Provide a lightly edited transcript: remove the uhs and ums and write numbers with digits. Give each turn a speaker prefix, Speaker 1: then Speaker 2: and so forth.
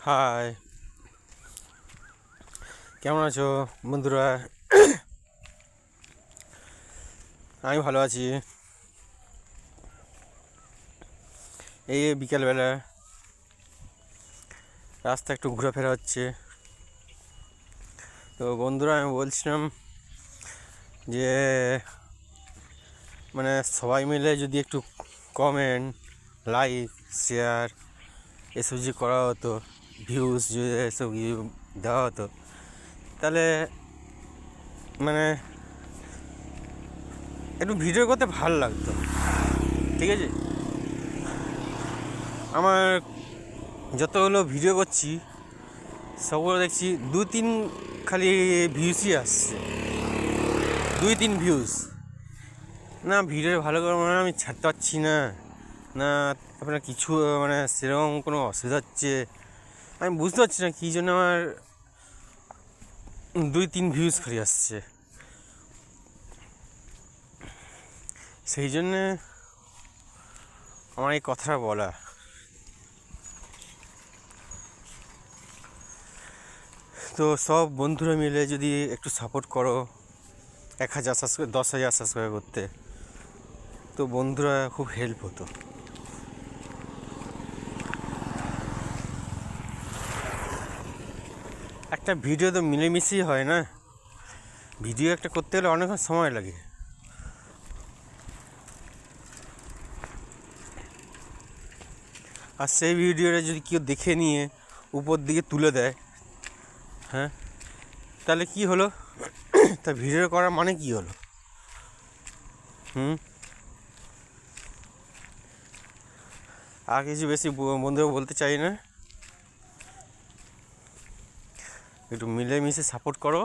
Speaker 1: High, কেমন আছো বন্ধুরা? আমি ভালো আছি। এই বিকেলবেলা রাস্তা একটু ঘোরাফেরা হচ্ছে। তো বন্ধুরা, আমি বলছিলাম যে সবাই মিলে যদি একটু কমেন্ট, লাইক, শেয়ার এসব যদি করা হতো, ভিউজ যদি এসব দেওয়া হতো, তাহলে মানে একটু ভিডিও করতে ভালো লাগতো। ঠিক আছে, আমার যতগুলো ভিডিও করছি সবগুলো দেখছি 2-3 খালি ভিউসই আসছে, 2-3 ভিউজ। না ভিডিও ভালো করে আমি ছাড়তে পারছি না, না আপনার কিছু সেরকম কোনো অসুবিধা হচ্ছে, আমি বুঝতে পারছি না কী জন্য আমার 2-3 ভিউজ খালি আসছে। সেই জন্যে আমার এই কথাটা বলা। তো সব বন্ধুরা মিলে যদি একটু সাপোর্ট করো 1,000 সাবস্ক্রাইব, 10,000 সাবস্ক্রাইব করতে, তো বন্ধুরা খুব হেল্প হতো। একটা ভিডিও তো মিলেমিশেই হয় না, ভিডিও একটা করতে গেলে অনেকক্ষণ সময় লাগে। আর সেই ভিডিওটা যদি কেউ দেখে নিয়ে উপর দিকে তুলে দেয়, হ্যাঁ, তাহলে কি হলো? তা ভিডিও করার মানে কি হলো? আর কিছু বেশি বন্ধুরা বলতে চাই না, একটু মিলেমিশে সাপোর্ট করো।